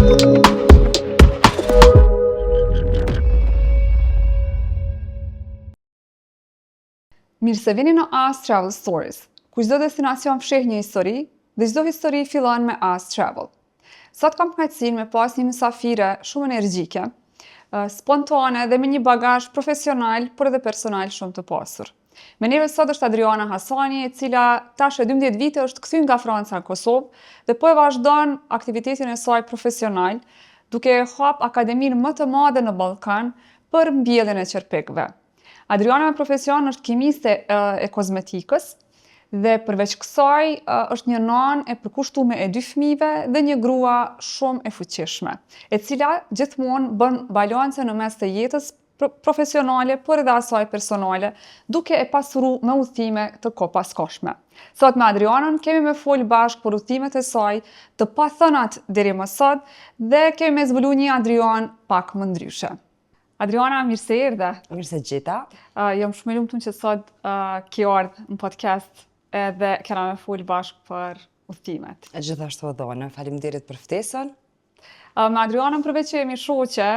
Mirë se vini në As Travel Stories, ku çdo destinacion fsheh një histori dhe çdo histori fillon me As Travel. Sot kam kënaqësinë me pas një mysafire shumë energjike, spontane dhe me një bagazh profesional, por edhe personal shumë të pasur. Me neve sot është Adriana Hasani, e cila tash e 12 vite është kthyer nga Franca në Kosovë dhe po e vazhdon aktivitetin e saj profesional, duke hap akademinë më të madhe në Ballkan për mbjelljen e çerpekëve. Adriana me profesion është kimiste e kozmetikës dhe përveç kësaj është një nanë e përkushtuar e 2 fëmijëve dhe një grua shumë e fuqishme, e cila gjithmonë bën balance në mes të jetës profesionale, por edhe asaj personale, duke e pasuru me udhëtime të kopaskoshme. Sot me Adrianën kemi me fol bashkë për udhëtimet e saj, të pathënat deri më sot, dhe kemi me zbulu një Adrianë pak më ndryshe. Adriana, mirë se erdhe. Mirë se gjeta. Jam shumë e lumtur që sot ke ardhur në podcast edhe kena me fol bashkë për udhëtimet. Gjithashtu edhe faleminderit për ftesën. Me Adrianën përveç që jemi shoqe,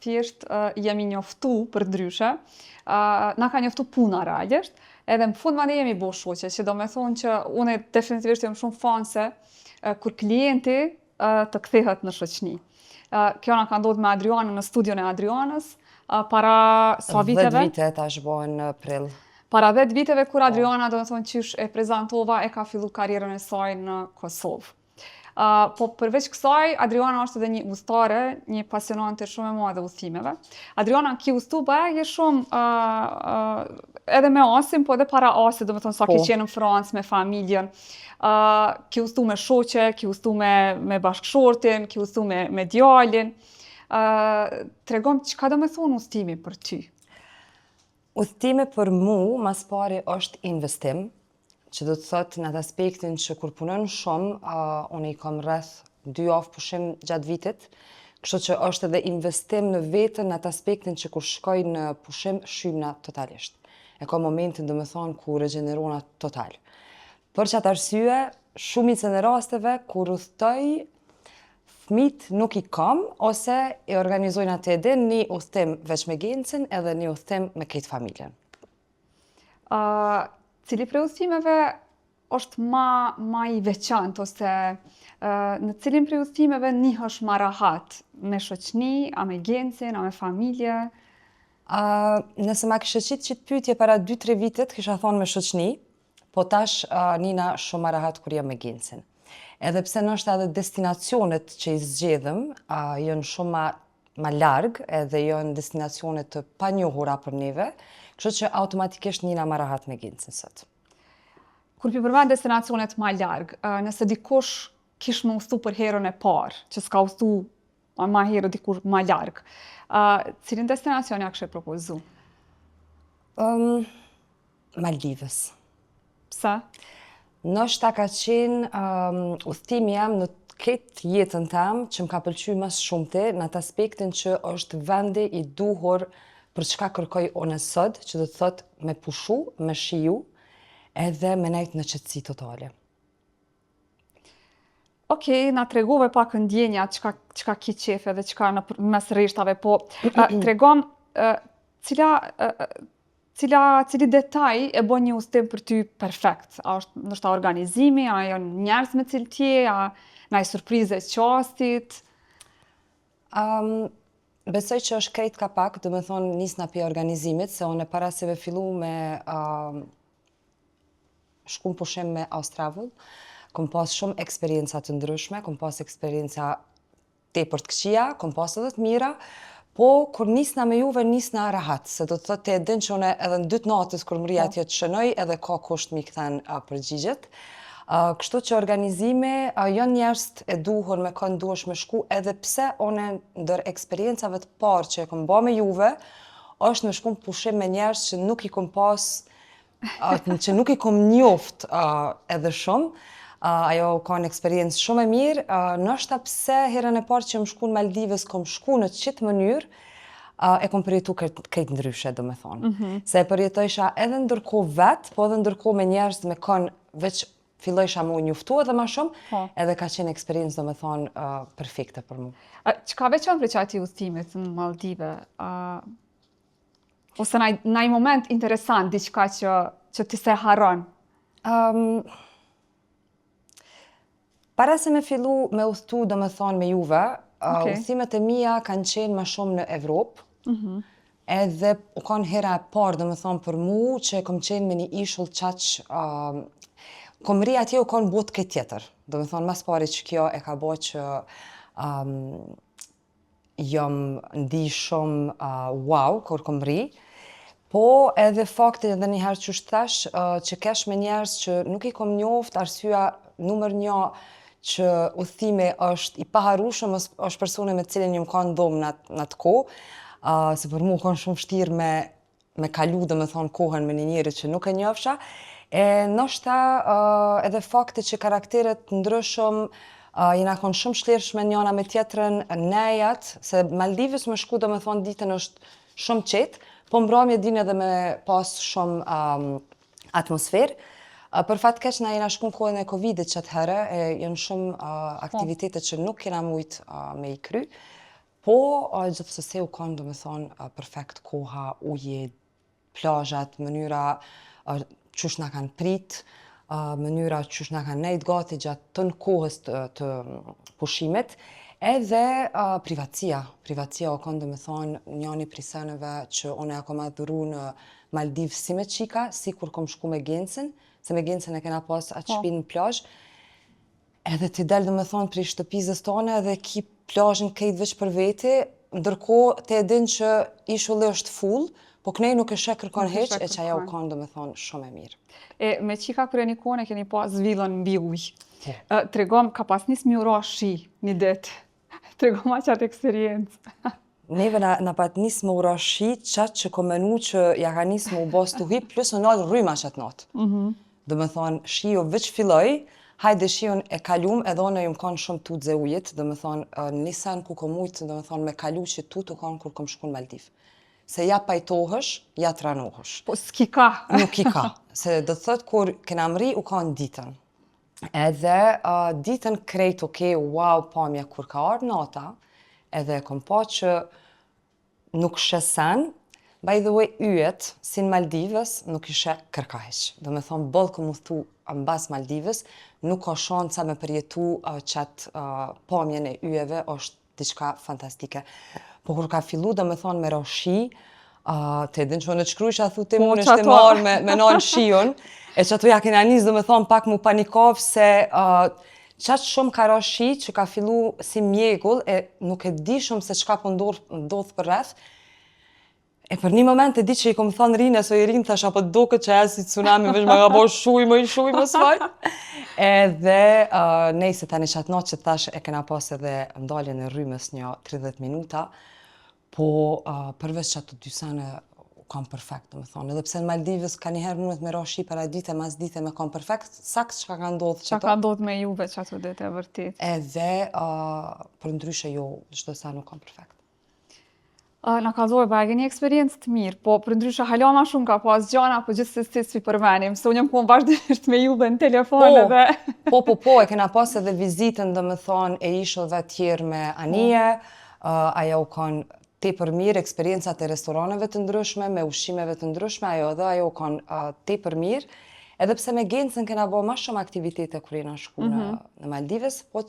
thjesht jemi njoftu për ndryshe. Na ka njoftu puna realisht, edhe në fund mandej jemi bo shoqe, që do me thonë që unë definitivisht jam shumë fanse kur klienti të kthehet në shoqni. Kjo na ka ndodhur me Adrianën në studion e Adrianës, para sa viteve? 10 vite tash bëhen në prill. Para 10 viteve kur Adriana, do të thonë qysh e prezantova, e ka fillu karrierën e saj në Kosovë. Po përveç kësaj, Adriana është edhe një udhëtare, një pasionante shumë e madhe udhëtimeve. Adriana ki udhëtu bagje shumë edhe me asin, po edhe para asit, do të thonë sa ke qenë në Francë me familjen. Ki udhëtu me shoqe, ki udhëtu me bashkëshortin, ki udhëtu me djalin. Tregom çka do me thonë udhëtimi për ty? Udhëtimi për mu, mas pari është investim, që do të thotë në atë aspektin që kur punon shumë, unë i kam rreth 2 javë pushim gjatë vitit, kështu që është edhe investim në vetën në atë aspektin që kur shkoj në pushim, shymna totalisht. E ka momentin, do me thonë, ku regenerona total. Për që atë arsye, shumicën e rasteve, kur udhëtoj, fëmit nuk i kam, ose i organizojnë atë edhe një udhëtim veç me gencin, edhe një udhëtim me këtë familjen. Cili prej udhëtimeve është ma i veçantë, ose në cilin prej udhëtimeve nihesh ma rahat? Me shoqni, a me gencin, a me familje? Nëse ma kishë qitë pyetje para 2-3 vitet, kisha thonë me shoqni, po tash nina shumë ma rahat kur jam me gencin. Edhe pse nështë edhe destinacionet që i zgjedhëm, janë shumë ma largë, edhe janë destinacionet të panjohura për neve, kështu që automatikisht nina ma rahat me gencin sot. Kur pi përmend destinacionet ma largë, nëse dikush kish më udhëtu për herën e parë, që s'ka udhëtu ma herë dikur ma largë, cilin destinacion ja kështë propozu? Maldivës. Pse? Nështë ka qenë udhëtimi jam në këtë jetën tam që më ka pëlqy mas shumëti në atë aspektin që është vendi i duhur për çka kërkoj unë sot, që do të thotë me pushu, me shiju, edhe me nejtë në qëtësi totale. Okej, na tregove pak ndjenja, çka ki qefe dhe çka në mes rreshtave, po tregom cili detaj e bën një udhëtim për ty perfekt? A është ndoshta organizimi, a janë njerëz me cilëtje, a ndaj surprize qastit? Besoj që është krejt ka pak, do me thonë nisna pi organizimit, se unë para se me fillu me shkum pushim me As Travel, kom pas shumë eksperienca të ndryshme, kom pas eksperienca tepër të këqija, kom pas edhe të mira, po kur nisna me juve nisna rahat, se do të thotë të edhin që unë edhe në 2 natës kur mri atje të shënoj, edhe ka kusht mi këthen përgjigjet. Kështu që organizime janë njerëz e duhur me kënë duhesh me shku, edhe pse unë ndër eksperiencave të parë që e kom ba me juve, është me shku pushim me njerëz që nuk i kom pas, që nuk i kom njoft edhe shumë. Ajo ka në eksperiencë shumë e mirë, nështë pse herën e parë që më shku në Maldivës, kom shku në qitë mënyrë, e kom përjetu krejt ndryshe, do me thonë. Se e përjetojsha edhe ndërkohë vetë, po edhe ndërkohë me njerëz me kanë veç filloj mu njoftu edhe ma shumë, Po. edhe ka qenë eksperiencë do me thonë perfekte për mu. Çka veçon për çati udhëtimit në Maldive? Ose naj moment interesant, diçka që ti se harron? Para se me fillu me udhëtu do me thonë me juve, Okej. udhëtimet e mia kanë qenë ma shumë në Evropë, edhe u kanë hera e parë do me thonë për mu që kom qenë me një ishull qaq, kom ri atje u kanë botë këtë tjetër. Do me thonë mas pari që kjo e ka bo që jam ndi shumë wow, kur kom ri, po edhe faktin edhe njëherë që thash, që kesh me njerës që nuk i kom njoft, arsyeja numër 1 që udhëtimi është i paharueshëm, është personi me cilin ju më kanë dhomë në atë kohë, se për mu kanë shumë vështirë me kalu dhe me thonë kohën me një njeri që nuk e njofsha, e ndoshta edhe fakti që karakteret ndryshëm jena kanë shumë shlirshme njëna me tjetrën, nejat, se Maldivës me shku dhe me thonë ditën është shumë qetë, po mbrëmje din edhe me pas shumë atmosferë. Për fat keq na jena shku në kohën e Covidit qëtë herë, janë shumë aktivitetet që nuk kena mujt me i kry, po gjithsesi u kanë do me thonë perfekt koha, uje, plazhat, mënyra qysh na kanë prit, mënyra qysh na kanë nejt gati gjatë tën kohës të pushimit, edhe privatësia o kanë do me thonë njëni prej seneve që une e kom adhuru në Maldivë si me qika, si kur kom shku me Gencën, se me Gencën e kena pas atë shpinë në plazh, edhe ti del do me thonë prej shtëpizës tone edhe ki plazhin krejt veç për veti, ndërkohë te e din që ishulli është full, po kënej nuk e sheh kërkon heq, e që aja u kanë do me thonë shumë e mirë. Me qika kërë një kone keni pas zvillën mbi ujë. Tregom, ka pas nis mi ura shi një ditë. Tregom a qatë eksperiencë. Neve na pat nis më ura shi, qatë që kom menu që ja ka nis më u bos të hip, plus në nalë rryma qatë natë. Do me thonë, shio veç filloj, hajde shion e kalum, edhe one ju më kanë shumë tut ze ujit, do me thonë, një sen ku kom ujtë, do me thonë, me kalu që tut u kanë kur kom shku në Maldivë. Se ja pajtohësh, ja tranohësh. Po s'ki ka. Nuk i ka, se do të thot kur kena mri u kanë ditën. Edhe ditën krejt wow, pamja kur ka ardhë nata, edhe kom pa që nuk shesen, by the way, yjet, si në Maldivës, nuk ishe kërkajsh. Do me thonë, bëllë kom udhëtu mbas Maldivës, nuk ka shanca me përjetu qatë pamjen e yjeve, është diçka fantastike. Po kur ka fillu, do me thonë, me roshi, te din që në qkrujsha thu ti mund është të marrë me nalë shion, e që ato ja kena njës, do me thonë, pak mu panikov, se qatë shumë ka roshi që ka fillu si mjegull, e nuk e di shumë se qka po ndodhë për rreth, e për një moment e di që i kom thonë rinë, so i rinë thash apo do këtë që e si tsunami, veç me ka bo shuj më s'faj. Edhe nejse tani qatë natë që thash e kena pas edhe ndaljen e rrymës një 30 minuta, po përveç që ato 2 sene kam perfekt, do me thonë. Edhe pse në Maldivës ka njëherë mundet me ra shi para dite, mas dite me kam perfekt, sakt që ka ndodhë që Qa ka ndodhë me juve që ato dite e vërtit? Edhe për ndryshe jo, çdo sa nuk kam perfekt. Na ka dojë bagi një eksperiencë të mirë, po për ndryshe hala ma shumë ka pas gjana, po gjithsesi si përmenim, se unë jam kom vazhdimisht me juve në telefon edhe... Po, e kena pas edhe vizitën dhe me thonë e ishullve tjerë me Anije, aja u kanë tepër mirë, eksperiencat e restoraneve të ndryshme, me ushqimeve të ndryshme, ajo u kanë tepër mirë, edhe pse me Gencën kena bo ma shumë aktivitete kur jena shku në Maldivës, po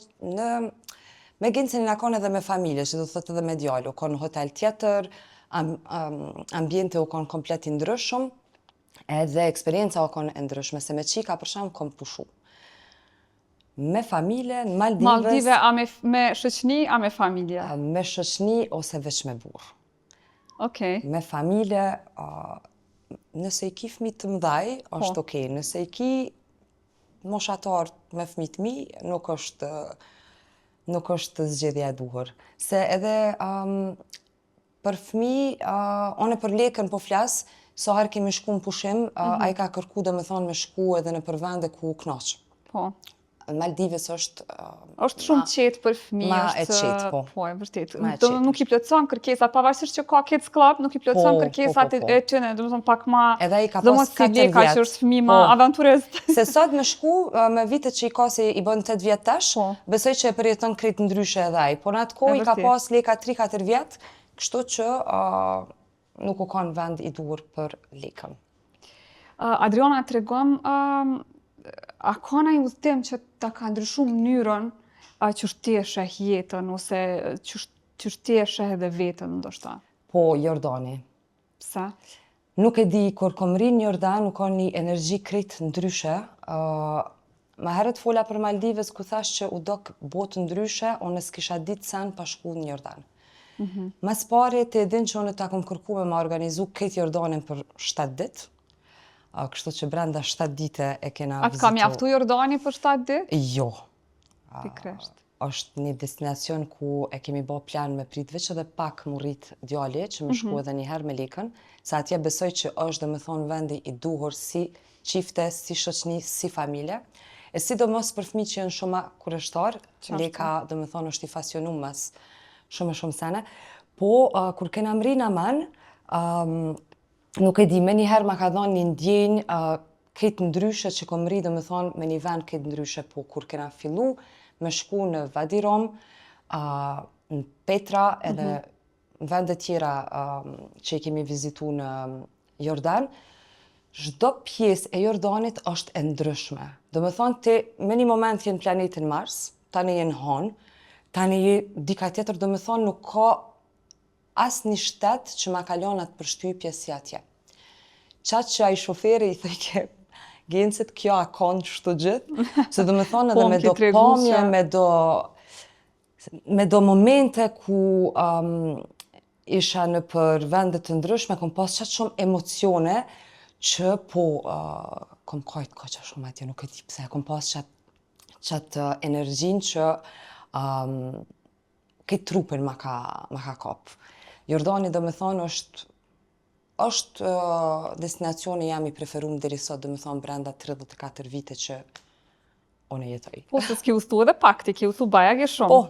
me Gencën na kanë edhe me familje, që do të thotë edhe me djalë, u kanë hotel tjetër, ambiente u kanë komplet i ndryshëm, edhe eksperienca u kanë e ndryshme, se me qika për shembull kom pushu. Me familje, në Maldivës... Maldive a me shoqni, a me familje? Me shoqni ose veç me burr. Okej. Me familje, nëse i ki fëmijë të mëdhaj, është okej. Nëse i ki moshatar me fëmijë të mi, nuk është zgjedhja e duhur. Se edhe për fëmijë, one për lekën po flas, sa herë kemi shku në pushim, ai ka kërku dhe me thonë me shku edhe në për vende ku u knaq. Po. Maldives është Është shumë qetë për fëmijë, ma e është qetë, po. po, e vërtet. Ma e Do qetë nuk i plotëson kërkesat, pavarësisht që ka Kids Club, nuk i plotëson kërkesat po. e tyre, domethënë pak më Edhe ai ka domos pas si 4 Leka që vjet. është fëmijë Po. më avanturist. Se sot me shku, me vitet që i ka se i bën 8 vjet tash, Po. besoj që e përjeton krejt ndryshe edhe ai. Po në atë kohë E i ka vërtet. pas Leka 3-4 vjet, kështu që nuk u kanë vend i dur për Lekën. Adriana, tregom, a ka ndonjë udhëtim që ta ka ndryshuar mënyrën qysh ti e sheh jetën ose qysh ti e sheh edhe veten ndoshta? Po, Jordani. Pse? Nuk e di, kur kom rinë në Jordan, nuk ka një energji krejt ndryshe. Ma herët fola për Maldives ku thash që u dok botë ndryshe, unë s'kisha ditë sen pa shku në Jordan. Mas pari të edhin që unë ta kom kërku me ma organizu këtë Jordanin për 7 ditë. Kështu që brenda 7 dite e kena A të ka mjaftu Jordani për 7 ditë? Jo. Pikërisht. Është një destinacion ku e kemi bo plan me prit veç edhe pak mu rrit djali që më shku edhe një herë me Lekën, sa atje besoj që është dhe më thonë vendi i duhur si qifte, si shoqni, si familje. E sidomos për fëmijë që janë shumë kureshtar, Leka dhe më thonë është i fasionum mas shumë sene. Po, kur kena mri në aman, nuk e di, me një herë ma ka dhonë një ndjenjë këtë ndryshe që kom ri dhe më thonë me një vend këtë ndryshe, po kur kena fillu me shku në Vadi Rom, në Petra edhe në vendet tjera që i kemi vizitu në Jordan, çdo pjesë e Jordanit është e ndryshme. Do më thonë ti me një moment jenë planetin Mars, tani jenë hon, tani je dika tjetër, do më thonë nuk ka as një shtet që ma kalon atë përshtypje si atje. Qatë që ai shoferi i thëjke, gencet kjo a konë qështu gjithë, se do më thonë edhe me do pamje, me do momente ku isha në për vendet të ndryshme, kom pas qatë shumë emocione që po kom kajtë ka që shumë atje, nuk e ti pse, kom pas qatë energjin që këtë trupin ma ka kapë. Jordani do më thonë është destinacioni jam i preferuar deri sot, do më thonë brenda 34 vite që unë jetoj. Po, se s'ki udhëtu edhe pak, ti ki udhëtu bajag e shumë. Po.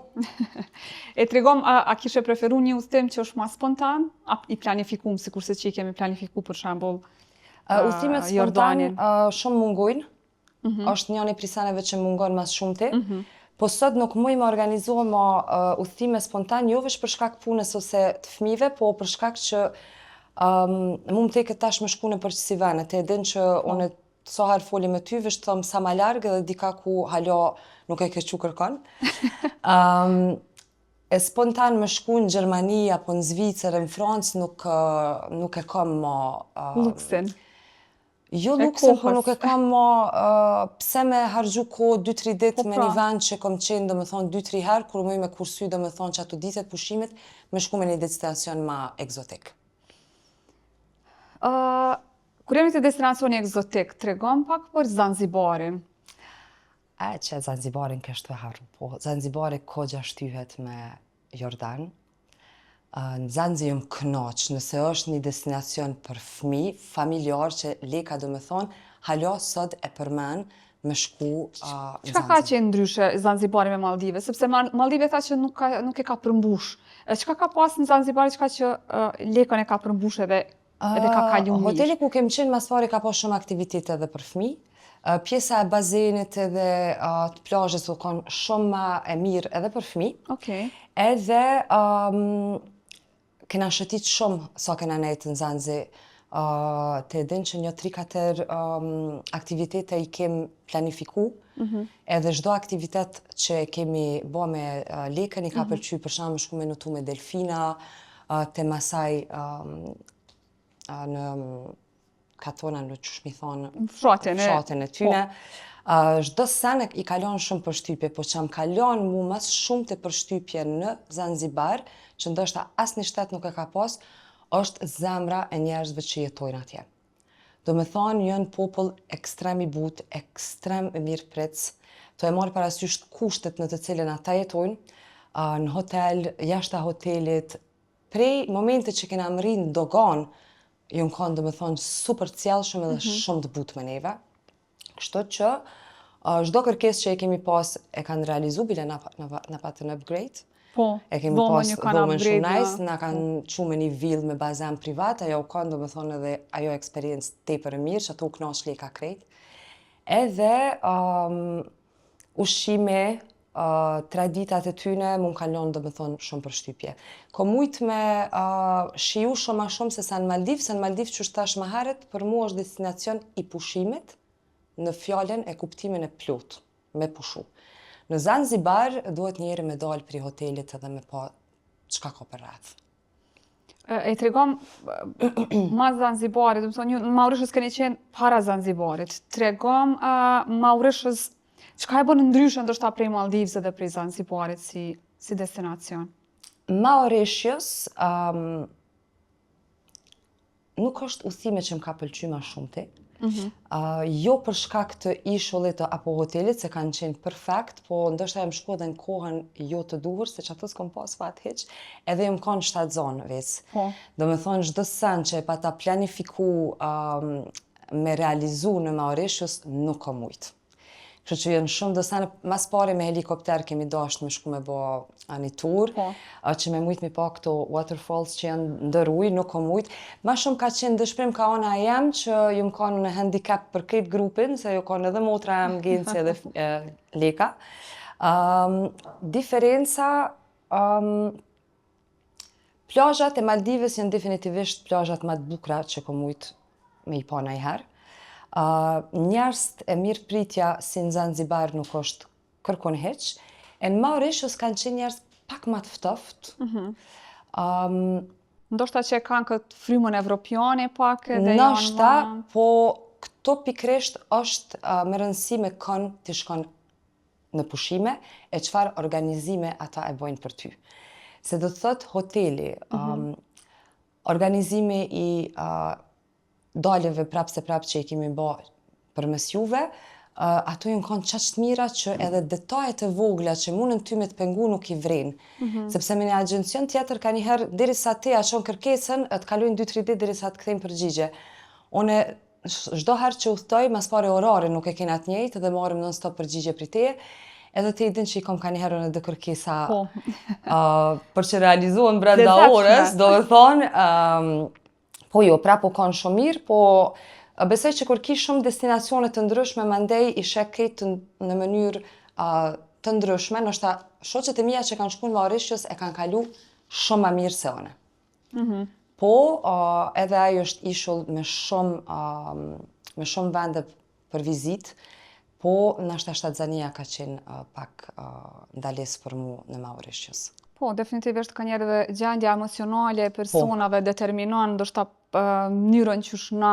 E tregom, a kishe preferu një udhëtim që është ma spontan, a i planifikum, si kurse që i kemi planifiku për shembull Udhëtimet spontan shumë mungojnë, është njëni prisaneve që mungon mas shumëti, po sot nuk muj me organizohem udhëtime spontan, jo veç për shkak punës ose të fëmijëve, po për shkak që mu më teket tash me shku në përqësi venet, e din që unë sa herë foli me ty, veç thëmë sa ma largë edhe dika ku halo nuk e ke qu kërkon. E spontan me shku në Gjermani, apo në Zvicër, në Francë, nuk e kam ma... Luksin. Jo luksin, po nuk e kam ma... Pse me hargju ko 2-3 ditë me një vend që kom qenë, do më thonë, 2-3 herë, kur mëj me kursy, do më thonë, që ato ditet pushimit, me shku me një destinacion ma egzotik. Kur jemi të destinacioni egzotik, tregom pak për Zanzibarin. Që Zanzibarin kështë të harru, po Zanzibari kogja shtyhet me Jordan. Në Zanzi jëmë kënaq, nëse është një destinacion për fëmi, familjar që Leka do me thonë, halo sot e përmen me shku në Zanzi. Qka ka qenë ndryshe Zanzibari me Maldive? Sepse Maldive tha që nuk e ka përmbush. Qka ka pas në Zanzibari qka që Lekën e ka përmbush edhe ka kalu mirë? Hoteli ku kem qenë mas pari ka pas shumë aktivitete edhe për fëmi. Pjesa e bazenit edhe të plazhës u kanë shumë ma e mirë edhe për fëmi. Okej. Edhe kena shëtit shumë sa kena nejtë në Zanzi. Të edhin që një 3-4 aktivitete i kem planifiku. Edhe çdo aktivitet që kemi bo me Lekën i ka pëlqy, për shembull shku me nutu me delfina, te Masai në katona në qësh mi thonë fshatin e tyne. Çdo sen i kalon shumë përshtypje, po që më kalon mu mas shumë të përshtypje në Zanzibar, që ndoshta as një shtet nuk e ka pas, është zemra e njerëzve që jetojnë atje. Do me thonë, jënë popull ekstrem i but, ekstrem i mirë pric, to e marrë parasysh kushtet në të cilën ata jetojnë, në hotel, jashta hotelit, prej momente që kena mëri në dogan, jënë kanë, do me thonë, super cjellshëm edhe shumë të but me neve. Kështu që Çdo kërkesë që e kemi pas e kanë realizu, bile na patën upgrade. Po, E kemi dhomën pas ju kanë dhomën shumë upgrade, nice, na kanë çu me një villë me bazan privat, ajo u kanë domethënë edhe ajo eksperiencë tepër e mirë, që ato u kënaq leka krejt. Edhe ushqime, traditat e tyne më kanë lënë domethënë shumë përshtypje. Ko mujt me shiju shumë ma shumë se sa në Maldiv, se në Maldiv që thash më herët, për mua është destinacion i pushimit në fjalën e kuptimin e plot, me pushu. Në Zanzibar duhet njeri me dalë pri hotelit edhe me pa çka ka për rreth. E tregom mas Zanzibarit, do të thonë ju në Mauritius keni qenë para Zanzibarit. Tregom Mauritius çka e bën ndryshe ndoshta prej Maldivëve dhe prej Zanzibarit si destinacion. Mauritius nuk është udhëtime që më ka pëlqyer më shumë ti. Jo për shkak të ishullit apo hotelit, se kanë qenë perfekt, po ndoshta jam shku edhe në kohën jo të duhur, se që ato s'kom pas fat hiq, edhe jam kanë 7 zonë ves. Po. Do me thonë çdo sen që e pata planifiku me realizu në Mauritius, nuk kom mujt. Kështu që janë shumë do sene, mas pare me helikopter kemi dasht me shku me bo një tur, që me mujt mi pa këto waterfalls që janë ndër ujë, nuk kom mujt. Ma shumë ka qenë dëshprim ka ona jem që ju më kanë në handicap për këtë grupin, se ju kanë edhe motra jem genci edhe leka. Diferenca, plazhat e Maldivës janë definitivisht plazhat më të bukura që kom mujt me i pa najher. Njerëzit e mirë pritja si në Zanzibar nuk është kërkon hiq. E në Mauritius kanë qenë njerëz pak më të ftoftë. Ndoshta që kanë këtë frymën evropiane pak edhe ndoshta, po këto pikresht është me rëndësi me kënë të shkon në pushime e çfarë organizime ata e bojnë për ty. Se do të thotë hoteli, organizimi i daleve prap se prap që i kemi ba për mes juve, ato jënë kanë qaq të mira që edhe detajet e vogla që mundën ty me të pengu nuk i vren. Sepse me një agjencion tjetër ka njëherë, derisa ti aqon kërkesën, të kalojnë 2-3 ditë derisa të kthejmë përgjigje. Une, çdo herë që udhtoj, mas pare orare nuk e kena të njëjtë edhe marim non-stop përgjigje pri teje, edhe te i din që i kom ka njëherë në dhe kërkesa për që realizohen brenda orës, do dhe thonë, po jo, prapo kanë shumë mirë, po besoj që kur ki shumë destinacione të ndryshme, mandej i sheh këtë në mënyrë të ndryshme, ndoshta shoqet e mia që kanë shkuar në Mauritius e kanë kalu shumë më mirë se one. Po, edhe ajo është ishull me shumë vende për vizitë, po ndoshta shtatzania ka qenë pak ndalesë për mu në Mauritius. Po, definitivisht ka njerë dhe gjendja emocionale e personave determinon ndoshta mënyrën që na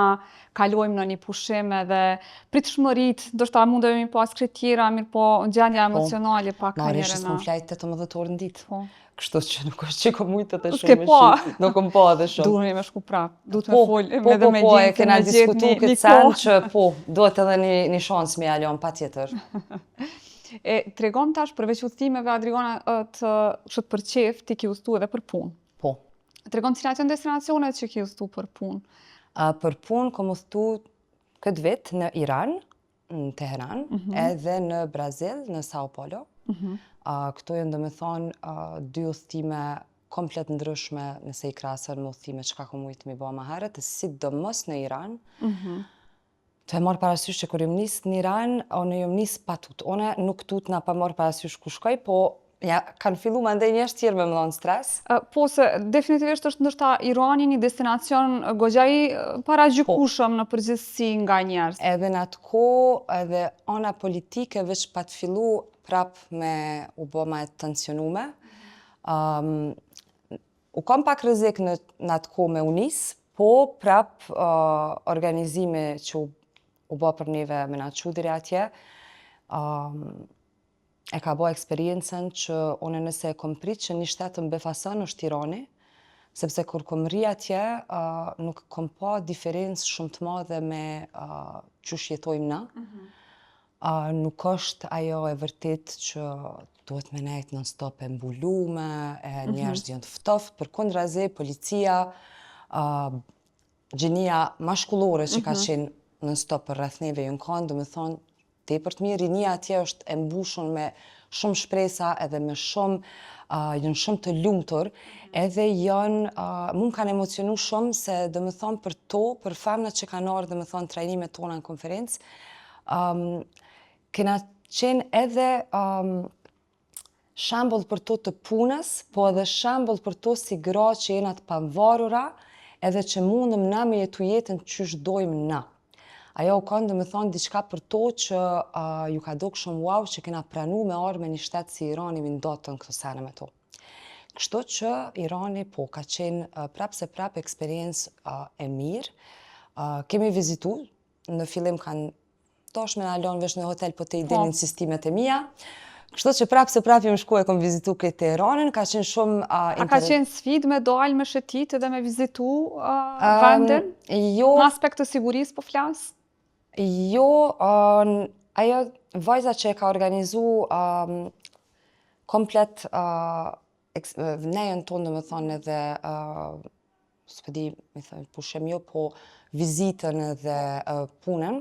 kalojmë në një pushim edhe pritshmërit, ndoshta mundemi pas tjera, mirë po gjendja emocionale pak ka njerë na. Mauritius kom flajt 18 orë në ditë. Kështu që nuk është që kom mujtë të shumë me shi. Nuk kom pa edhe shumë. Duhet me shku prap, duhet me folë, edhe me gjithë, gjithë, e kena diskutu këtë sen që po, duhet edhe një shansë me jalon, pa tjetër. E tregon tash përveç udhëtimeve Adriana të përqef ti ki udhëtu edhe për punë. Po. Tregon cilat janë destinacionet që ki udhëtu për punë. Për punë kom udhëtu këtë vit në Iran, në Teheran, edhe në Brazil, në Sao Paulo. Këto janë domethënë 2 udhëtime komplet ndryshme nëse i krahasoj me udhëtime që kom mujt mi bë më herët, sidomos në Iran. Të e marrë parasysh që kur jom nis në Iran, unë jom nis pa tut. Unë nuk tut na pa marrë parasysh ku shkoj, po ja, kanë fillu mandej njerëz tjerë me më dhënë stres. Po se definitivisht është ndoshta Irani një destinacion goxha i paragjykueshëm në përgjithësi nga njerëz. Edhe në atë kohë edhe ana politike veç pa të fillu prap me u bë më e tensionume. U kam pak rrezik në atë kohë me unis, po prap organizime që u bë për neve me na çu deri atje, e ka bë eksperiencën që unë nëse e kom prit që një shtet më befason është Tirani, sepse kur kom rri atje, nuk kom pa diferencë shumë të madhe me çush jetojmë na. Nuk është ajo e vërtet që duhet me nejtë non-stop e mbulume, njerëz janë të ftoftë, përkundrazi policia, gjenia mashkullore që ka qenë non-stop për rreth neve ju kanë, do me thonë tepër të mirë. Rinia atje është e mbushur me shumë shpresa edhe me shumë janë shumë të lumtur, edhe janë mu më kanë emocionu shumë se domethënë për femnat që kanë ardhur domethënë trajnimet tona në konferencë, kena qenë edhe shembull për to të punës, po edhe shembull për to si gra që jena të pavarura, edhe që mundëm na me jetu jetën qysh dojmë na. Ajo u kanë domethënë diçka për to që ju ka dok shumë wow që kena pranu me arë me një shtet si Irani me ndotën këto sene me to. Kështu që Irani ka qenë prap eksperiencë e mirë. Kemi vizitu, në fillim kanë tosh me na lënë vesh në hotel, po te i delin insistimet e mia. Kështu që prap jam shku e kom vizitu këtë Iranin, ka qenë shumë A ka qenë sfidë me dalë me shëtit edhe me vizitu vendin? Jo, Në aspekt të sigurisë po flas? jo, ajo vajza që e ka organizu komplet nejën tonë, domethënë edhe s'po di, më thënë, pushem jo, po vizitën edhe punën.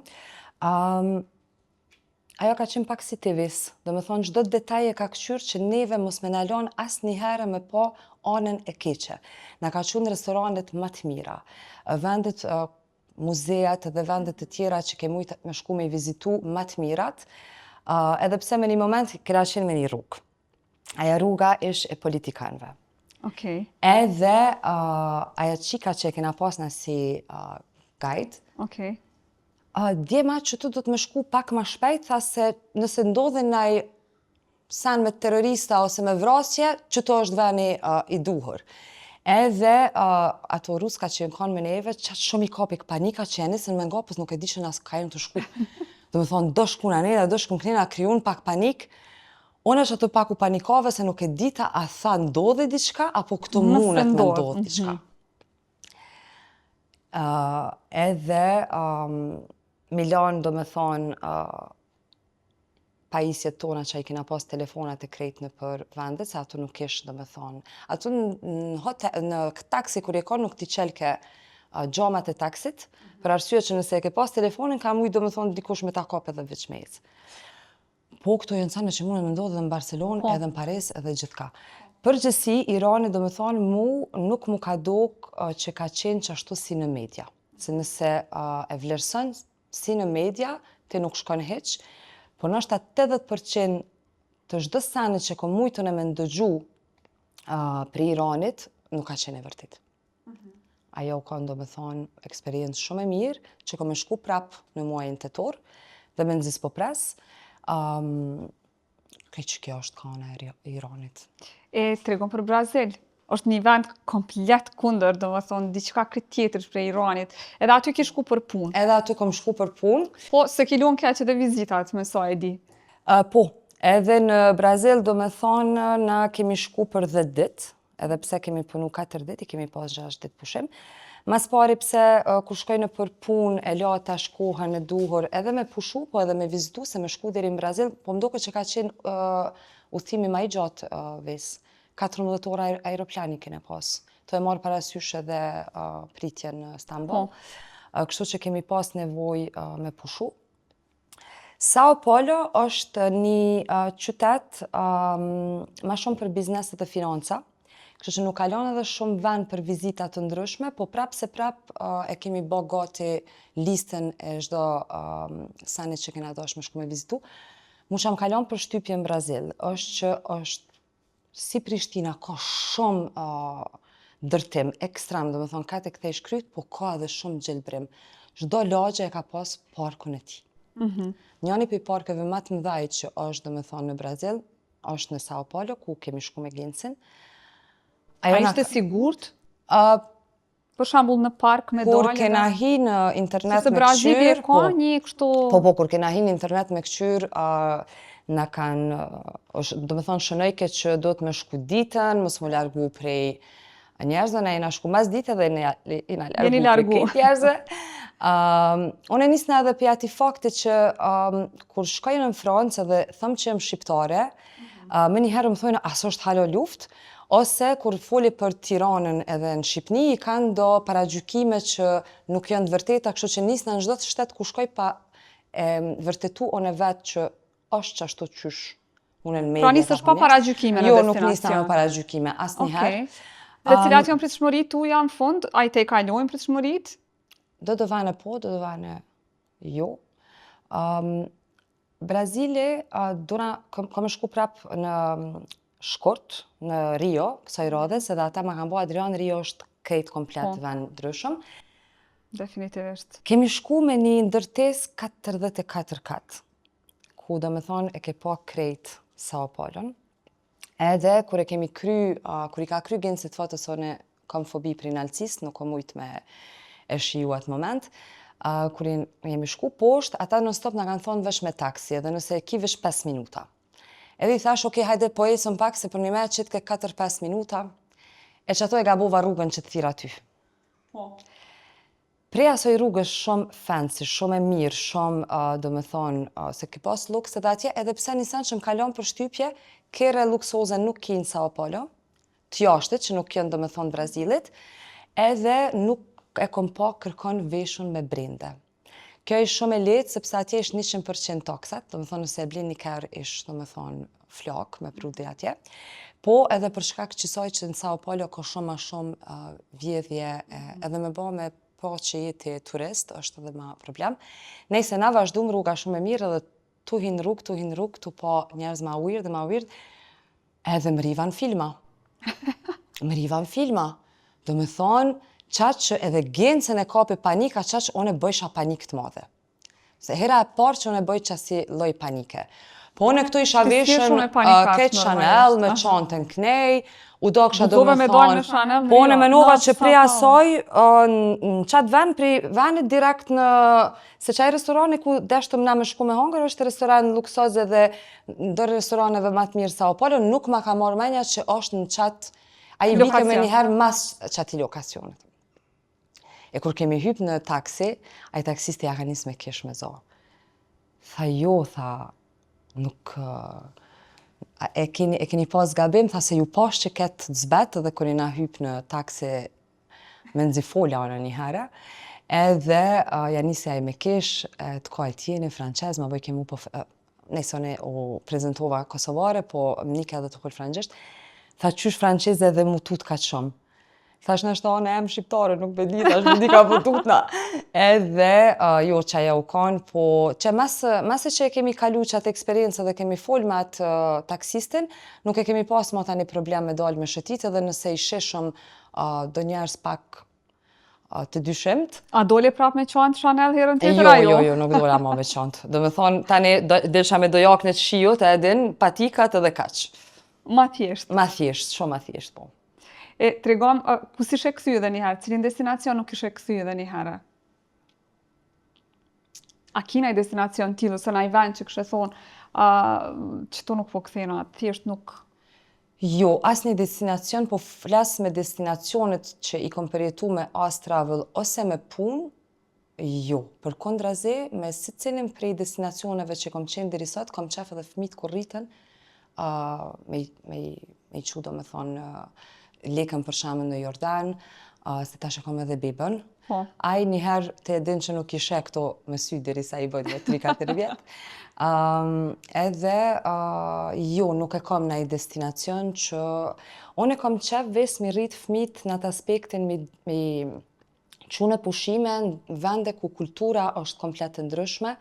Ajo ka qenë pak si TV-s, domethënë çdo detaj e ka kqyr që neve mos me na lën asnjëherë me pa anën e keqe. Na ka qenë restoranet më të mira, vendet muzeat dhe vendet të tjera që ke mujt me shku me i vizitu më të mirat, edhe pse me një moment kena qenë me një rrugë. Aja rruga ish e politikanëve. Okej. Edhe aja qika që e kena pas na si guide, Okej. djema që tu do të më shku pak më shpejt, tha se nëse ndodhe naj sen me terrorista ose me vrasje, që to është veni i duhur. Edhe ato ruska që kanë me neve, qatë shumë i kapik panika që e nisën me nga, pës nuk e di që nas ka jenë të shku. Do me thonë, do shku në neve, do shku në knina, kryun pak panik. Unë është ato pak u panikave se nuk e dita a tha ndodhe diçka, apo këto mundet me ndodhe diçka. Edhe Milan, do me thonë, pajisjet tona që i kena pas telefonat e krejtën për vendet, se ato nuk ishë, do me thonë. Ato në taksi, kur e ka, nuk ti qelke gjamat e taksit, për arsye që nëse e ke pas telefonin, ka mujtë, do me thonë, dikush me ta kap edhe veçmejc. Po, këto janë sane që mune me ndodhe edhe në Barcelonë, edhe në Paris, edhe gjithka. Përgjësi, Irani, do me thonë, nuk mu ka dok që ka qenë që ashtu si në media. Se nëse e vlerësën si në media, te nuk shkon heq, por nështë 80% të çdo sene që kom mujtën e me ndëgju për Iranit, nuk ka qenë e vërtit. Ajo ka, do me thonë, eksperiencë shumë e mirë, që kom e shku prap në muajin tetor, dhe me nëzis po pres, kaj që kjo është kana e Iranit. E tregon për Brazil. Është një vend komplet kundër, do me thonë, diçka këtë tjetër për Iranit. Edhe aty ke shku për punë. Edhe aty kom shku për punë. Po, se ki luan keqe dhe vizitat, me sa e di. Po, edhe në Brazil, do me thonë, na kemi shku për 10 dit, edhe pse kemi punu 4 dit, i kemi pas 6 dit pushim. Mas pari pse kur shkojnë për punë, e la ta shkohën e duhur, edhe me pushu, po edhe me vizitu, se me shku deri në Brazil, po mdoke që ka qenë udhëtimi ma i gjatë ves. 14 ora aeroplani kene pas. To e marë parasysh edhe pritje në Stamboll. Kështu që kemi pas nevoj me pushu. Sao Paulo është një qytet ma shumë për bizneset e financa. Kështu që nuk kalon edhe shumë vend për vizitat të ndryshme, po prap e kemi bë gati listën e çdo sene që kena dashur me shku me vizitu. Mu që më kalon për shtypje në Brazil, është që është si Prishtina, ka shumë dërtim ekstrem, do me thonë, ka të kthej shkryt, po ka edhe shumë gjelbrim. Çdo lagje e ka pas parkun e tij. Njëni për parkeve më të mëdhaj që është, do me thonë, në Brazil, është në Sao Paulo, ku kemi shku me Gjencin. A ishte sigurt? Për shembull në park me dalë? Kur kena hi në internet se me Brazili këqyr, ka një kështu... Po, kur kena hi në internet me këqyr, na kanë, do me thonë, shënojke që do të me shku ditën, mos më largu prej njerëzve, na jena shku mas ditë dhe jena largu prej njerëzve. Unë nisna edhe për ati fakti që kur shkojnë në Francë dhe thëmë që jem shqiptare, me njëherë më thojnë, aso është halo luft, ose kur foli për Tiranën edhe në Shqipni, i kanë do paragjykime që nuk janë të vërteta, kështu që nisna në çdo shtetë ku shkoj pa vërtetu unë vetë që është qashtu qysh unë në Pra media. nisësh pa paragjykime në Jo, destinacion. nuk nisëm me paragjykime asnjëherë. Dhe cilat janë pritshmëritë tuaja në fund? A i te kalojnë pritshmëritë? Do të vane po, do të vane jo. Brazili, kam shku prap në shkurt, në Rio, kësaj radhe, se dhe ata ma kanë bo Adrian, Rio është krejt komplet vend ndryshëm. Definitivisht. Kemi shku me një ndërtes 44 kat, ku do me thonë e ke pa krejt Sao Paulon. Edhe kur i ka kry gjenësit fatës one kam fobi për inalcis, nuk kom ujt me e shiju atë moment. Kur jemi shku poshtë, ata në stop në kanë thonë vesh me taksi, edhe nëse e ki vesh 5 minuta. Edhe i thash, okej, hajde po esëm pak, se për një me qitë ke 4-5 minuta, e që ato e gabova rrugën që të thira ty. Prej asoj rrugës shumë fancy, shumë e mirë, shumë, do me thonë, se ki pas luks edhe atje, edhe pse një sen që më kalon për shtypje, kere luksoze nuk kinë Sao Paulo, të jashtet që nuk kënë, do me thonë, Brazilit, edhe nuk e kom pa kërkon veshun me brinde. Kjo është shumë e letë, sepse atje është 100% taksat, do me thonë nëse e blin një kërë ishtë, do me thonë, flak me prudi atje. Po edhe për shkak qësoj që në Sao Paulo ka shumë ma shumë vjedhje, edhe me ba me po që jeti turist, është edhe ma problem. Nejse na vazhdum rruga shumë e mirë, edhe tu hin rrug, tu po njerëz ma weird, edhe më rivan filma. Do me thonë, qatë që edhe gencën e kapi panika, qatë që one bëjsha panik të madhe. Se hera e parë që one bëj qasi loj panike. Po one këtu isha veshën Kate Chanel me çantën knej, u do kësha do me thonë, po one menova që prej asaj, në qatë vend, prej vendit direkt në, se qaj restorani ku deshtëm na me shku me hongër, është restoran luksoz edhe ndër restoraneve ma të mirë Sao Paulo, nuk ma ka marrë menja që është në qatë, a i bike me njëherë mas qati lokacionet. E kur kemi hyp në taksi, a i taksisti ja ka njës me kish me zo. Tha jo, nuk... E keni pas gabim, tha se ju pas që ketë zbet, edhe kur i na hyp në taksi me nëzifolja ona një herë, edhe ja njësi a i me kish, të ka e tjeni, franqez, ma bëj kemu po... Nëse one u prezentova kosovare, po mnike edhe të kull franqisht, tha qysh franqez edhe mu tut ka shumë. Thash në shta anë em shqiptare, nuk be di, thash me di ka po tutna. Edhe, jo që aja u kanë, po që masë që e kemi kalu qatë eksperiencë dhe kemi fol me atë taksistin, nuk e kemi pas ma tani problem me dalë me shëtit, edhe nëse i sheshëm do njerës pak të dyshimt. A dole prap me qantë Chanel herën tjetër ajo? Jo, nuk dola ma me qantë. Do me thonë, tani dilësha me dojaknet shiut e edin, patikat edhe kaq. Ma thjesht. Ma thjesht, shumë ma thjesht, po. E tregom, ku si shë këthy edhe njëherë? Cilin destinacion nuk ishe këthy edhe njëherë? A kina i destinacion tillë, ose na i vend që kështë thonë, që to nuk po këthena, thjesht nuk... Jo, as një destinacion, po flas me destinacionet që i kom përjetu me As Travel ose me punë, jo. Për kondrazi, me si cilin prej destinacioneve që kom qenë deri sot, kom qef edhe fëmijët kur rritën, me i qu do me thonë, lekën për shamën në Jordan, se tash e kom edhe bibën. Ai njëherë të edin që nuk ishe këto me sy deri sa i bëjt me 3-4 vjetë. Edhe, jo, nuk e kom në i destinacion që... Unë e kom qef ves mi rritë fëmijët në atë aspektin mi qunë pushime në vende ku kultura është komplet të ndryshme,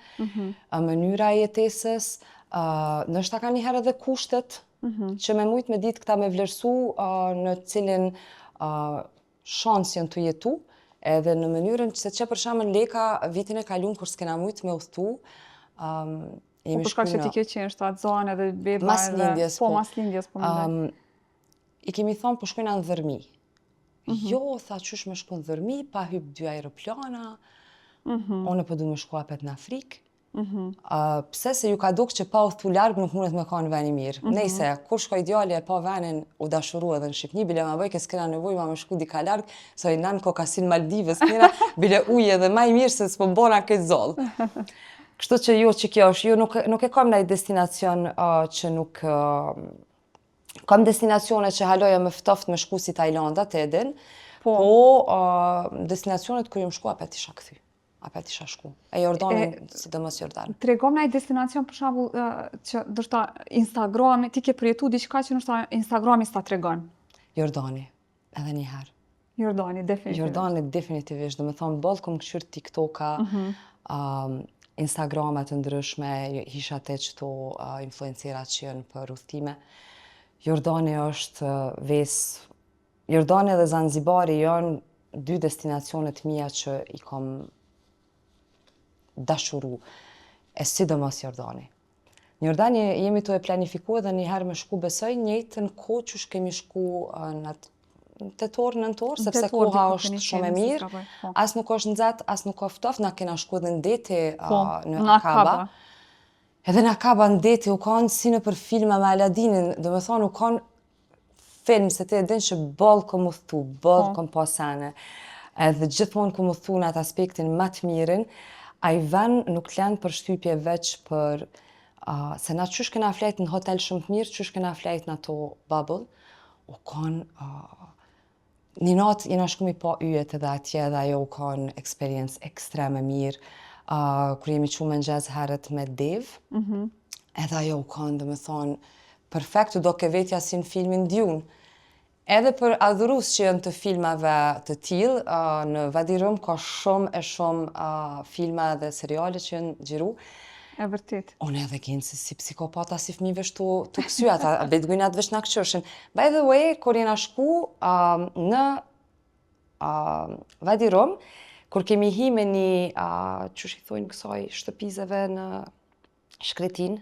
mënyra e jetesës, nështë ta ka njëherë edhe kushtet, që me mujtë me ditë këta me vlerësu në cilin shansën të jetu, edhe në mënyrën që për shamën leka vitin e kalun kur s'kena mujtë me uthtu, Po përshkak që ti ke qenë shtatë zonë edhe beba mas lindjes, po. Mas lindjes, po më i kemi thonë po shkojna në Dhërmi. Jo, tha qysh me shku në Dhërmi, pa hyp 2 aeroplana, one po du me shku apet në Afrikë. Pse se ju ka duk që pa uthtu largë nuk mundet me ka në veni mirë. Nejse, kur shkoj djali e pa venin u dashuru edhe në Shqipni, bile ma bëj ke s'kena nevoj ma me shku dika largë, so i nanë kokasin Maldives kena, bile uje edhe maj mirë se s'po bona këtë zollë. Kështu që jo që kjo është, jo nuk e kam nëjë destinacion që nuk... Kam destinacione që haloja me ftoft me shku si Tajlanda të edin, po destinacionet ku ju më shku apet isha këthy. apet isha shku. E Jordanin, sidomos Jordan. Tregom na një destinacion për shembull që ndoshta Instagrami, ti ke përjetu diçka që ndoshta Instagrami s'ta tregon. Jordani, edhe një herë. Jordani, definitivisht. Jordani definitivisht, do me thonë, bollë kom këshyrë TikToka, Instagramet të ndryshme, isha te qëto influencerat që jënë për udhëtime. Jordani është Jordani dhe Zanzibari janë dy destinacionet mia që i kom dashuru, e sidomos Jordani. Në Jordani jemi të e planifikuar dhe një herë me shku besoj njëjtën kohë që kemi shku në tetor, nëntor, sepse koha është shumë e mirë, as nuk është nxehtë, as nuk është ftoft, na kena shku edhe në deti në Akaba. Edhe në Akaba në deti u kanë si në për filma me Aladinin, do me thonë u kanë film, se te e din që bollë kom u thu, bollë kom pa sene, edhe gjithmonë kom u thu në atë aspektin më të mirën, a i ven nuk lënë për shtypje veç për se na qysh kena flejt në hotel shumë të mirë, qysh kena flejt në ato bubble, u kanë një natë jena shku mi pa yjet edhe atje dhe ajo u kanë eksperiencë ekstreme mirë. Kur jemi qu me nxez herët me Dev, edhe ajo u kanë, dhe me thonë, perfekt, do ke vetja si në filmin Dune. Edhe për adhurus që janë të filmave të tillë, në Vadi Rum ka shumë filma dhe seriale që janë gjiru. E vërtet. Unë edhe gjenë si psikopata, si fëmijëve shtu të kësy, ata beduinat veç na këqërshin. By the way, kur jena shku në Vadi Rum, kur kemi hi me një, qysh i thojnë kësaj shtëpizeve në Shkretin,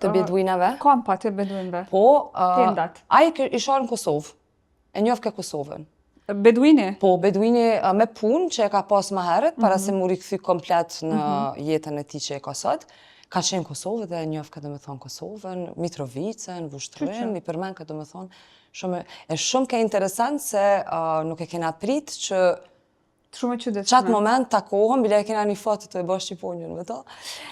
të beduinave. Kampa të beduinve. Po, tendat. Ai isha në Kosovë, e njoh ke Kosovën. Beduini? Po, beduini me punë që e ka pas më herët, para se mu rikëthy komplet në jetën e tij që e ka sot. Ka qenë Kosovë dhe njoh ka do me thonë Kosovën, Mitrovicën, Vushtrën, mi përmen ka do me thonë shumë ka interesant se nuk e kena prit që Shumë e qytetshme. qatë moment takohëm, bile e kena një foto të e bësh Shqiponjën me to.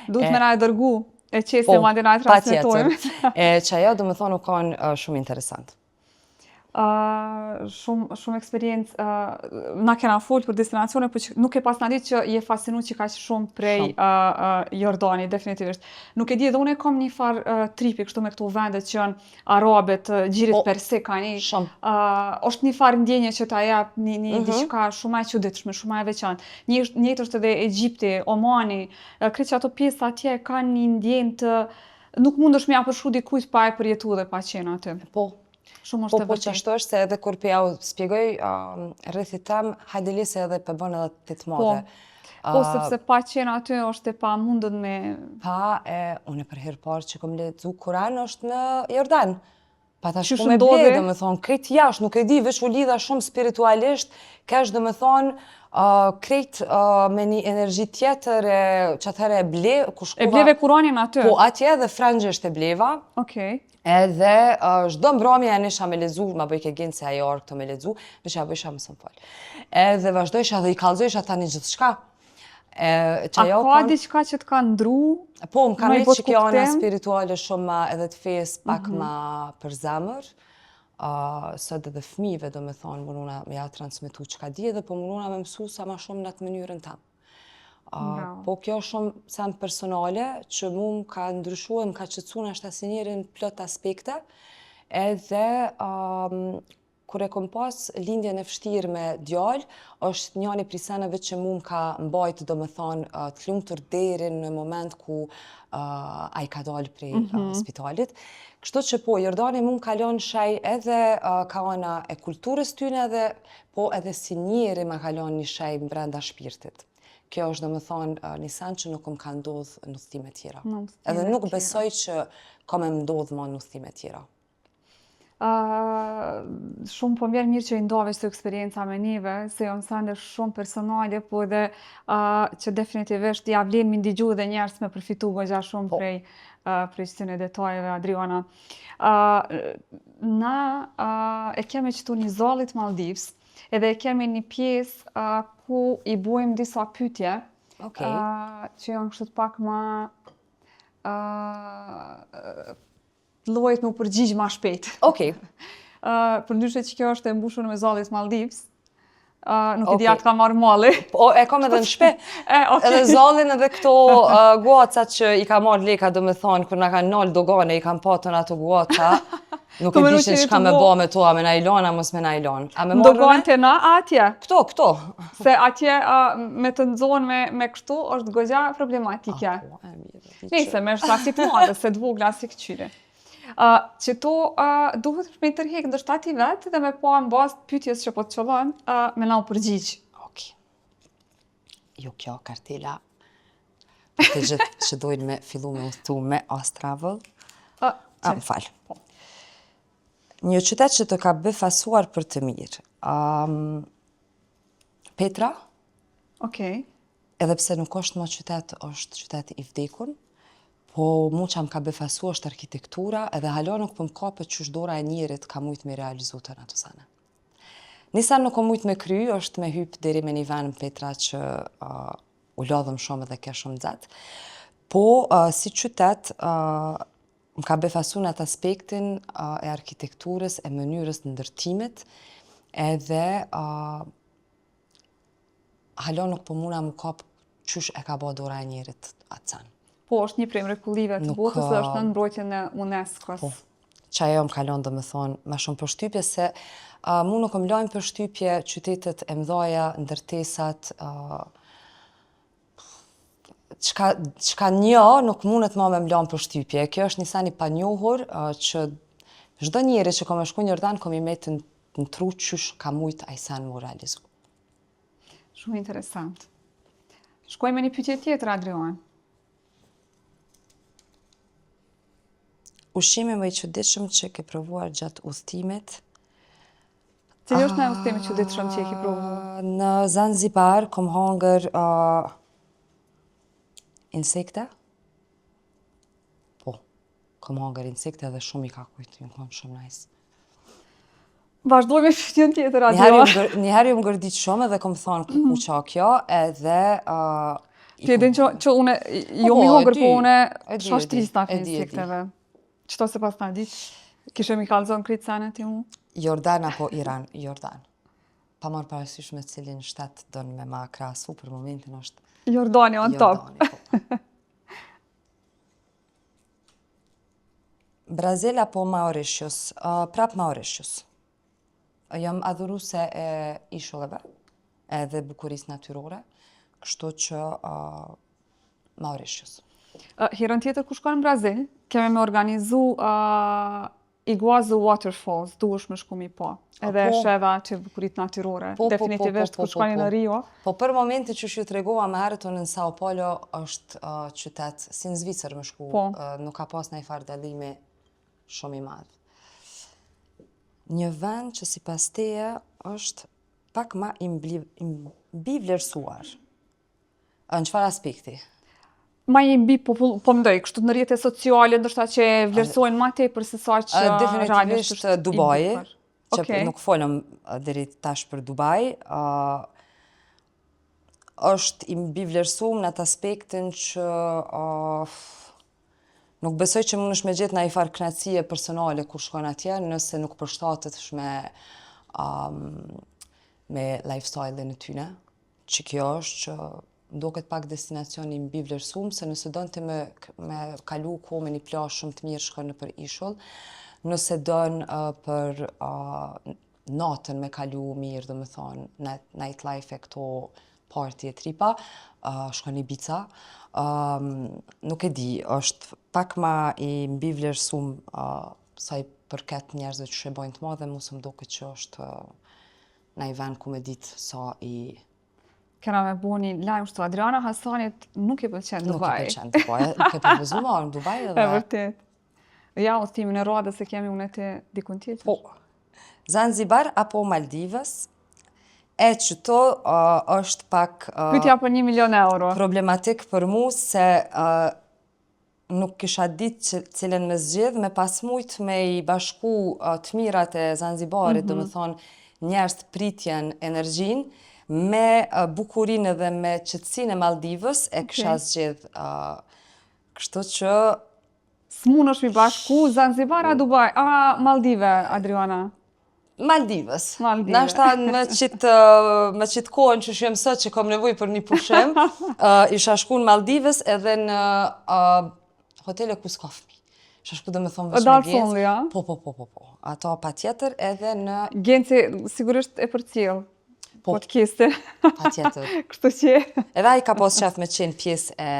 Duhet me na e dërgu, e qesim ande na e transmetojmë. Që ajo do me thonë u kanë shumë interesant. Shumë eksperiencë, na kena folë për destinacione, por që nuk e pas na ditë që je fascinu që ka shumë prej Jordani, definitivisht. Nuk e di edhe unë e kam një farë tripi kështu me këto vendet që janë arabet, gjirit perse ka një. Shumë. Është një farë ndjenje që ta jap një diçka shumë e çuditshme, shumë e veçantë. Njëjtë është edhe Egjipti, Omani, krejt që ato pjesë atje kanë një ndjenjë të nuk mundesh me ja përshkru dikujt pa e përjetu dhe pa qenë aty. Po. Shumë është e Po që ashtu është se edhe kur për ja u spjegoj rrethit tem, hajde se edhe për bën edhe të të madhe. Po, sepse pa qenë aty është e pa mundën me... Unë për herë parë që kom lexu Kur'an është në Jordan. Pa ta shku Qysh me ndodhi? ble, do me thonë, krejt jashtë, nuk e di, veç u lidha shumë spiritualisht, kesh do me thonë, krejt me një energji tjetër, që atëherë e ble, ku shkuva... E bleve Kur'anin aty? Po, atje edhe frangjesht e bleva. Okej. Edhe çdo mbrëmje ja nisha me lexu, ma bëj ke gjenë se ajo orë këto me lexu, veç ja bëjsha më së fal. Edhe vazhdojsha dhe i kallëzojsha tani gjithçka. A ka diçka që të ka ndru? Po, më ka Më i rrit bot që kjo ana kuptim? spirituale shumë edhe të fesë pak ma për zemër. Sot edhe fëmijëve do me thonë, mununa me ja transmetu çka di edhe po mununa me mësu sa ma shumë në atë mënyrën tam. Po kjo është shumë sem personale që mu më ka ndryshuar, më ka qëtësu në ashtasinjerin plot aspekte, edhe kur e kom pas lindjen e vështirë me djalë, është njëri prej seneve që mu më ka mbajt, do me thonë, të lumtur deri në moment ku ai ka dalë prej spitalit. Kështu që po, Jordani mu më kalon shaj edhe ka ana e kulturës tyne edhe, po edhe si njeri ma kalon një shaj brenda shpirtit. Kjo është do me thonë një sen që nuk më ka ndodhë në udhëtime tjera. Edhe nuk besoj që ka me ndodhë ma në udhëtime tjera. Shumë po m'vjen mirë që i ndavesh të eksperienca me neve, se janë sende shumë personale, po edhe që definitivisht ja vlen mi ndigju dhe njerës me përfitu gogja shumë prej këtyne detajeve, Adriana. Na e kemi qëtu një zallit Maldivs, edhe e kemi një pjesë ku i bojmë disa pyetje, që janë kështu pak ma llojet me u përgjigj ma shpejt. Okej. Përndryshe që kjo është e mbushur me zallit Maldivs, nuk i di Okej. atë ka marrë malli. Po, e kam edhe në shpe. Okej. Edhe zallin edhe këto guacat që i ka marrë leka, do me thonë, kur na kanë nalë dogane, i kanë patën ato guaca. Nuk Ku e me dishin nuqeni çka të me bo- ba me to, a me najlon, a mos me najlon. A me marrë Dogon me? të na atje. Këto. Se atje me të nxonë me kështu është goxha problematike. Po, e mirë. Nëse me shtasi të madhe, se të vogla si këqyre. Që to duhet me tërhek ndoshta ti vetë dhe me pa në bazë të pyetjes që po të qëllon, me na u përgjigj. Okej. Jo kjo kartela. Të gjithë që dojnë me fillu me udhëtu me Astravel. Më falë. Një qytet që të ka befasuar për të mirë. Petra, Okej. edhe pse nuk është më qytet, është qytet i vdekun, po mu që më ka befasu është arkitektura, edhe hala nuk për më kapet që dora e njerit ka mujt me realizu të në të sane. Nisa nuk o mujt me kry, është me hyp deri me një ven Petra që u lodhëm shumë edhe ke shumë nxehtë. Po, si qytet, më ka befasu në atë aspektin e arkitekturës, e mënyrës të ndërtimit, edhe hala nuk po muna më kap qysh e ka ba dora e njerit atë sen. Po, është një prej mrekullive të botës dhe është në mbrojtjen e UNESCO-s. Po, që ajo më kalon dhe më thonë ma shumë përshtypje, se mu nuk më lajmë përshtypje qytetet e mdhaja, ndërtesat, çka një nuk mundet ma me më lajmë përshtypje. Kjo është një sani pa njohur që çdo njeri që ka me shku në Jordan, ka mi metë në tru qysh ka mujt a i sen mu realizu. Shumë interesant. Shkoj me një pyetje tjetër, Adrian. Ushqimi më i çuditshëm që ke provuar gjatë udhëtimit? Cili është në udhëtimi çuditshëm që e ke provuar? Në Zanzibar kom hangër insekte. Po, kom hangër insekte dhe shumë i ka kujtë, ju konë shumë nice. Vazhdoj me pyetjen tjetër, Adrian. Njëherë ju më gërdit shumë edhe kom thonë ku qa kjo, edhe... Ti e din që une, jo po, mi hongër, e di, po une e di, shosh e di, trista e për di, e di. insekteve. Qëto se pas na diq? Kishe mi kalzon krejt senet ti mu? Jordan apo Iran? Jordan. Pa marrë parasysh me cilin shtet don me ma krahasu, për momentin është Jordani on top. Jordani. Po. Brazil apo Mauritius? Prap Mauritius. Jam adhuruse e ishulleve, edhe bukurisë natyrore, kështu që Mauritius. Herën tjetër ku shkon në Brazil, keme me organizu Iguazu Waterfalls, duhesh me shku mi pa. Edhe Po. sheva që bukurit natyrore. Definitivisht ku shkoni në Rio. Po për momentin që ju tregova më herët unë në Sao Paulo është qytet si në Zvicër më shku, Po. nuk ka pas ndonjë farë dallimi shumë i madh. Një vend që sipas teje është pak ma i mbi vlerësuar. Në çfarë aspekti? Ma i mbi po mdoj, kështu në rrjetet sociale, ndoshta që vlerësojnë ma tepër se sa që realisht Definitivisht është i Dubai, bukur. që Okej. nuk folëm deri tash për Dubai, është i mbi vlerësuar në atë aspektin që nuk besoj që mundesh me gjetë ndonjë farë kënaqësie personale kur shkon atje, nëse nuk përshtatesh me lifestyle-in e tyne, që kjo është që ndoket pak destinacioni i mbi vlerësuar, se nëse don ti me kalu kohë me një plazh shumë të mirë shkon nëpër ishull, nëse don për natën me kalu mirë, domethënë nightlife e këto party e tripa, shkon në Ibiza. Nuk e di, është pak ma i mbi vlerësuar sa i përket njerëzve që shebojnë të madhe, mu së më duket që është në i vend ku me ditë sa i... Kena me bo një lajm shtu, Adriana Hasanit nuk i pëlqen Nuk i Dubai. pëlqen Dubai, nuk e përvëzuar në Dubai E edhe... vërtet. Ja, udhëtimin e radhës se kemi unë te dikun tjetër. Po, Zanzibar apo Maldivës, e që to është pak Pyetja për 1 milion euro. problematik për mu, se nuk kisha ditë cilën me zgjedh, me pas mujt me i bashku të mirat e Zanzibarit, do më thonë njerëz të pritjen energjin, me bukurinë dhe me qetësinë e Maldivës e kisha zgjedh. Kështu që S'mun është mi bashku Zanzibar a Dubai, a Maldive, Adriana? Maldivës. Maldivë. Nashta me qitë kohën që shem sot që kom nevoj për një pushim, isha shku në Maldivës edhe në hotele ku s'ka fëmi. Isha shku dhe me thonë veç me Dalë Gencë. sonli, ja? Po. Ato pa tjetër edhe në... Genci sigurisht e përcjell podcastin. Pa tjetër. Kështu që... Edhe ai ka pas qef me qenë pjesë e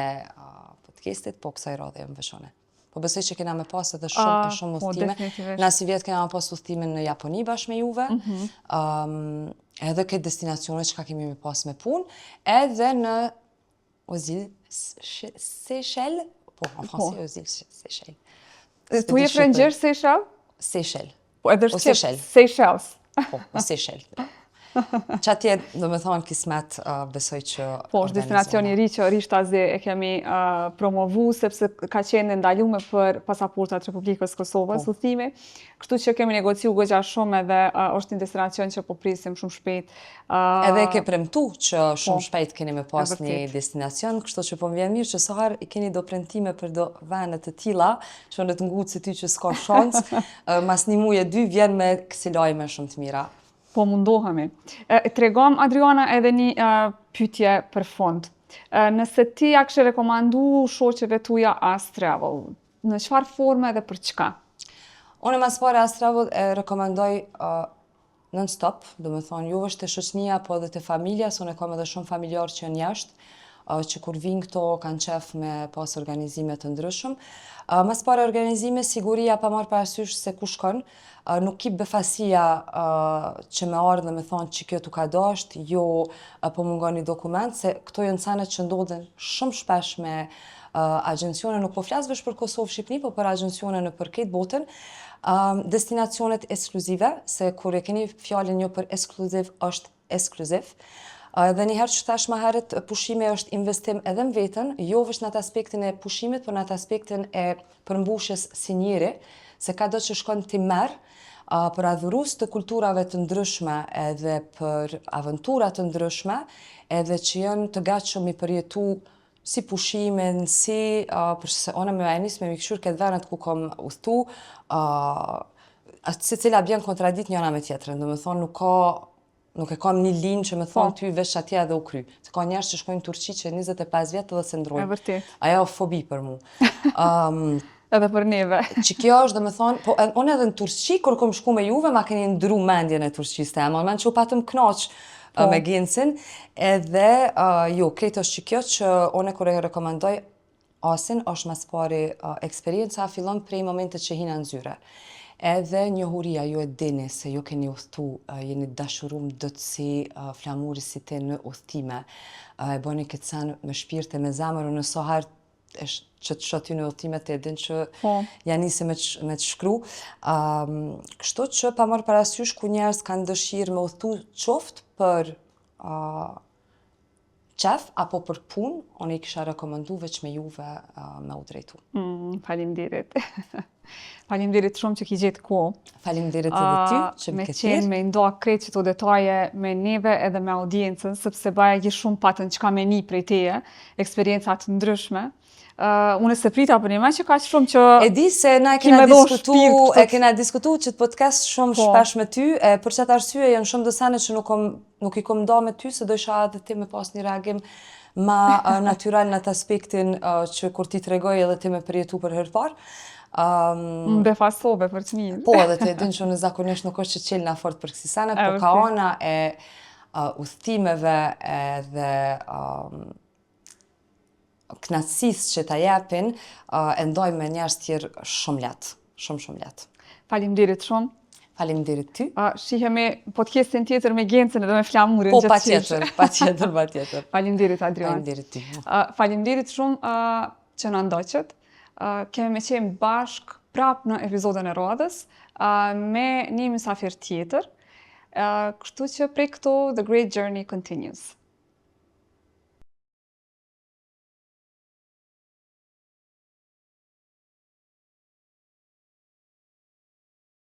podcastit, po kësaj radhe më veshone. Po besoj që kena me pas edhe shumë po, udhtime. definitivisht. Na si vjetë kena me pas udhtime në Japoni bashkë me juve. Edhe këtë destinacione që ka kemi me pas me punë. Edhe në Seychelles. Po, en français, aux îles Seychelles. Tu je frëngjër Seychelles? Seychelles. Po, edhe O shqip. Seychelles. Seychelles. Po, o Seychelles. Që atje, do me thonë, kismet besoj që... Po, është destinacion i ri që Rishtazi e kemi promovu, sepse ka qenë ndalume për pasaportat Republikës Kosovës, udhëtimi. Kështu që kemi negociu goxha shumë edhe është një destinacion që po prisim shumë shpejt. Edhe ke premtu që shumë shpejt keni me pas një destinacion, kështu që po më vjen mirë që soher i keni do premtime për do vene të tilla, që në të ngutë si ty që s'ka shans, mas një muaj e dy vjen me kësi lajme shumë të mira. Po mundohemi. Tregom, Adriana, edhe një pyetje për fund. Nëse ti ja kështë rekomandu shoqeve tuja As Travel, në çfarë forme dhe për çka? Unë mas pare As Travel e rekomandoj non-stop, do me thonë, jo është të shoqënia, po edhe të familja, se unë e kam edhe shumë familjarë që janë jashtë, që kur vinë këto kanë qef me pas organizime të ndryshëm. Mas pare organizime, siguria pa marrë parasysh se ku shkon, nuk ki befasia që me ardhë dhe me thonë që kjo tu ka dasht, jo po mungon një dokument, se këto janë sanet që ndodhen shumë shpesh me agjencione, nuk po flasë vesh për Kosovë, Shqipni, po për agjencione në për këtë botën, destinacionet ekskluzive, se kur e keni fjallin jo për ekskluziv, është ekskluziv. Dhe njëherë që thash ma herët, pushime është investim edhe në vetën, jo vesh në atë aspektin e pushimit, por në atë aspektin e përmbushjes si njeri, se ka do që shkon t'i merë, për adhurus të kulturave të ndryshme edhe për aventurat të ndryshme, edhe që janë të gatshëm i përjetu si pushimin, si, përse ona me enis me mikshur këtë venet ku kom udhtu, se cila bjen kontradit njëna me tjetërën, do me thonë nuk e kam një linjë që me thonë ty vesh atje edhe u kry. Se ka njerës që shkojnë në Turqi që 25 vjetë edhe se ndrojnë. E vërtet. Ajo fobi për mu. Edhe për neve. Që kjo është, dhe me thonë, po unë edhe në Turqi, kur kom shku me juve, ma keni ndru mendjen e Turqis të emë, men që u patëm knaq me Gencin, edhe jo, krejt është që kjo që unë kur e rekomendoj Asin, është mas pari eksperienca fillon prej momentet që hina në zyre. Edhe njohuria, ju e dini se ju keni udhtu, jeni dashurum dëtësi, flamuri si te në udhtime, e boni këtë sen me shpirte, me zamër, në soher që të shoty në udhtimet e din që janë nisi me të shkru. Kështu që pa marrë parasysh ku njerës kanë dëshirë me udhtu qoftë për qef, apo për punë, unë i kisha rekomendu veç me juve me u drejtu. Faleminderit. Faleminderit shumë që ki gjetë kohë. Faleminderit edhe ty që më këtë qenë me ndoa krejt që të detaje me neve edhe me audiencën, sepse baja ki shumë patën që ka me një prej teje, eksperiencat ndryshme. Unë se prita për një me që ka shumë që... E di se na e kena diskutu që të podcast shumë shpesh me ty, për qatë arsye janë shumë dësane që nuk i kom da me ty, se do isha edhe ti me pas një reagim ma natural në atë aspektin që kur ti të regoj edhe ti me përjetu për herëpar. Më befasove për të mirë. Po, edhe të edhin që në zakonisht nuk është që qelë në fort për kësi sene, po ka ona e udhtimeve edhe knatësis që ta jepin, e ndoj me njerës tjerë shumë letë, shumë letë. Faleminderit shumë. Faleminderit ty. Shihemi podcastin tjetër me Gencën edhe me flamurin. Po, pa tjetër. Faleminderit, Adrian. Faleminderit ty. Faleminderit shumë që në ndoqët. Kemi me qenë bashk prap në epizodën e radhës me një mysafir tjetër. Kështu që prej këto, the great journey continues.